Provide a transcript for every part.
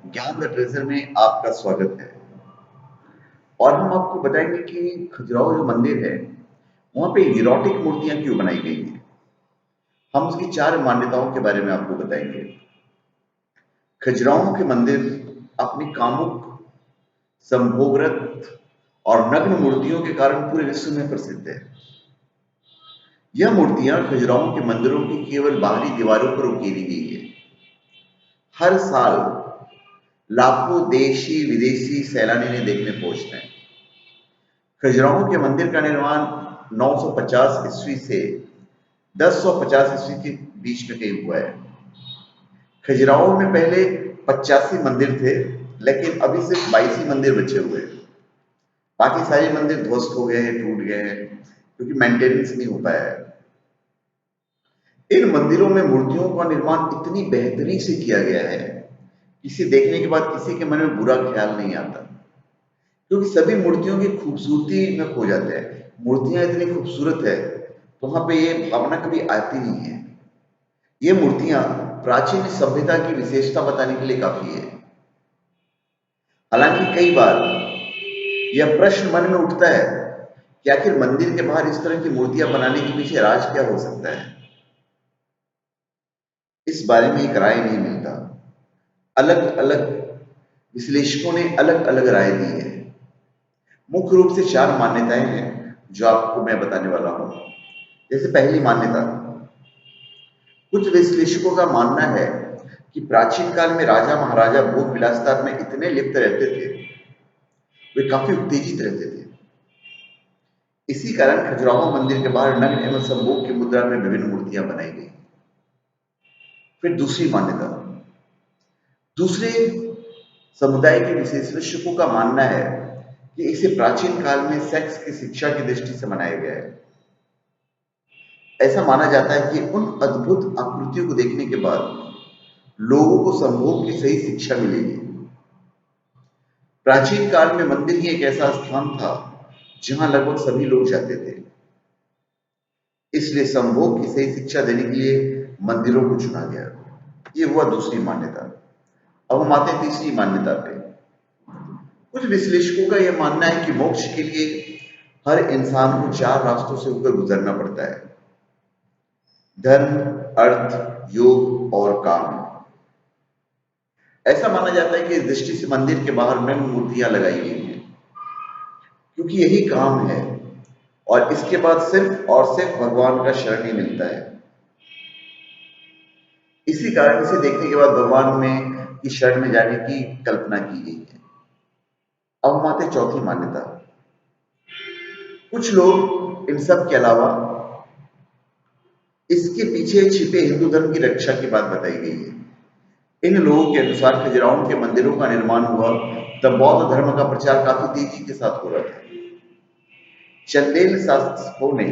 ज्ञान the treasure में आपका स्वागत है। और हम आपको बताएंगे कि खजुराहो जो मंदिर है वहां पे इरोटिक मूर्तियां क्यों बनाई गई हैं। हम उसकी 4 मान्यताओं के बारे में आपको बताएंगे। खजुराहो के मंदिर अपनी कामुक, संभोगरत और नग्न मूर्तियों के कारण पूरे विश्व में प्रसिद्ध है। यह मूर्तियां खजुराहो के मंदिरों की केवल बाहरी दीवारों पर उकेरी गई है। हर साल लाखों देशी विदेशी सैलानी इन्हें देखने पहुंचते हैं। खजुराहो के मंदिर का निर्माण 950 ईस्वी से 1050 ईस्वी के बीच में कहीं हुआ है। खजुराहो में पहले 85 मंदिर थे, लेकिन अभी सिर्फ 22 ही मंदिर बचे हुए हैं। बाकी सारे मंदिर ध्वस्त हो गए हैं, टूट गए हैं, क्योंकि मेंटेनेंस नहीं हो पाया है। इन मंदिरों में मूर्तियों का निर्माण इतनी बेहतरी से किया गया है, इसे देखने के बाद किसी के मन में बुरा ख्याल नहीं आता, क्योंकि सभी मूर्तियों की खूबसूरती में खो जाते हैं। मूर्तियां इतनी खूबसूरत है तो वहां पे ये भावना कभी आती नहीं है। ये मूर्तियां प्राचीन सभ्यता की विशेषता बताने के लिए काफी है। हालांकि कई बार यह प्रश्न मन में उठता है कि आखिर मंदिर के बाहर इस तरह की मूर्तियां बनाने के पीछे राज क्या हो सकता है। इस बारे में एक राय नहीं मिलता। अलग अलग विश्लेषकों ने अलग अलग राय दी है। मुख्य रूप से 4 मान्यताएं हैं जो आपको मैं बताने वाला हूं। जैसे पहली मान्यता, कुछ विश्लेषकों का मानना है कि प्राचीन काल में राजा महाराजा भोग विलासिता में इतने लिप्त रहते थे, वे काफी उत्तेजित रहते थे। इसी कारण खजुराहो मंदिर के बाहर नग्न एवं संभोग की मुद्रा में विभिन्न मूर्तियां बनाई गई। फिर दूसरी मान्यता, दूसरे समुदाय के विशेषज्ञों का मानना है कि इसे प्राचीन काल में सेक्स की शिक्षा की दृष्टि से बनाया गया है। ऐसा माना जाता है कि उन अद्भुत आकृतियों को देखने के बाद लोगों को संभोग की सही शिक्षा मिलेगी। प्राचीन काल में मंदिर ही एक ऐसा स्थान था जहां लगभग सभी लोग जाते थे, इसलिए संभोग की सही शिक्षा देने के लिए मंदिरों को चुना गया। ये हुआ दूसरी मान्यता। अब हम आते हैं तीसरी मान्यता पे। कुछ विश्लेषकों का यह मानना है कि मोक्ष के लिए हर इंसान को 4 रास्तों से होकर गुजरना पड़ता है: धर्म, अर्थ, योग और काम। ऐसा माना जाता है कि इस दृष्टि से मंदिर के बाहर नग्न मूर्तियां लगाई गई हैं, क्योंकि यही काम है और इसके बाद सिर्फ और सिर्फ भगवान का शरण ही मिलता है। इसी कारण इसे देखने के बाद भगवान में की शरण में जाने की कल्पना की गई है। अब हम आते हैं चौथी मान्यता। कुछ लोग इन सब के अलावा इसके पीछे छिपे हिंदू धर्म की रक्षा की बात बताई गई है। इन लोगों के अनुसार खजुराहो के मंदिरों का निर्माण हुआ तब बौद्ध धर्म का प्रचार काफी तेजी के साथ हो रहा था। चंदेल शासकों ने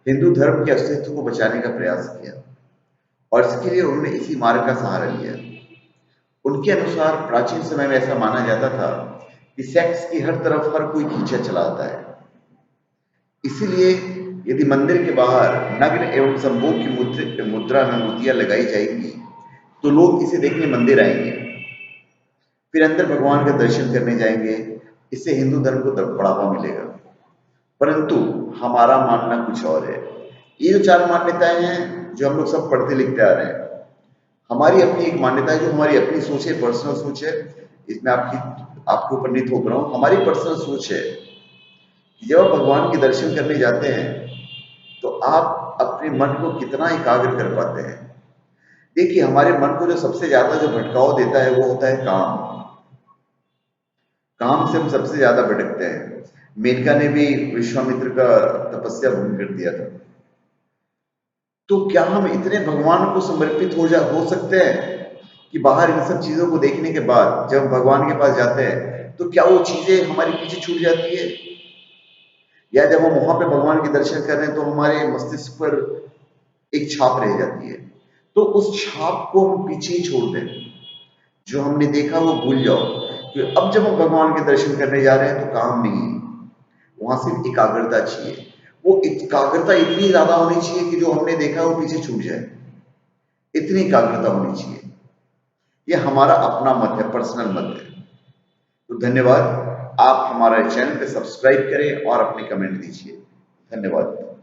हिंदू धर्म के अस्तित्व को बचाने का प्रयास किया और इसके लिए उन्होंने इसी मार्ग का सहारा लिया। उनके अनुसार प्राचीन समय में ऐसा माना जाता था कि सेक्स की हर तरफ हर कोई खींचा चला आता है, इसीलिए यदि मंदिर के बाहर नग्न एवं संभोग की मुद्रा में मूर्तियां लगाई जाएंगी तो लोग इसे देखने मंदिर आएंगे, फिर अंदर भगवान का दर्शन करने जाएंगे। इससे हिंदू धर्म को बढ़ावा मिलेगा। परंतु हमारा मानना कुछ और है। ये जो 4 मान्यताएं हैं जो हम लोग सब पढ़ते लिखते आ रहे हैं, हमारी अपनी एक मान्यता है जो हमारी अपनी सोच है, पर्सनल सोच है। इसमें आपके ऊपर नहीं थोप रहा हूं। हमारी पर्सनल सोच है कि जब आप भगवान के दर्शन करने जाते हैं तो आप अपने मन को कितना एकाग्र कर पाते हैं। देखिए, हमारे मन को जो सबसे ज्यादा जो भटकाव देता है वो होता है काम। काम से हम सबसे ज्यादा भटकते हैं। मेनका ने भी विश्वामित्र का तपस्या भंग कर दिया था। तो क्या हम इतने भगवान को समर्पित हो सकते हैं कि बाहर इन सब चीजों को देखने के बाद जब भगवान के पास जाते हैं तो क्या वो चीजें हमारे पीछे छूट जाती है, या जब हम वहां पे भगवान के दर्शन कर रहे हैं तो हमारे मस्तिष्क पर एक छाप रह जाती है, तो उस छाप को हम पीछे ही छोड़ दें। जो हमने देखा वो भूल जाओ कि अब जब हम भगवान के दर्शन करने जा रहे हैं तो काम नहीं है, वहां सिर्फ एकाग्रता चाहिए। वो एकाग्रता इतनी ज्यादा होनी चाहिए कि जो हमने देखा वो पीछे छूट जाए। इतनी एकाग्रता होनी चाहिए। ये हमारा अपना मत है, पर्सनल मत है। तो धन्यवाद। आप हमारे चैनल पे सब्सक्राइब करें और अपने कमेंट दीजिए। धन्यवाद।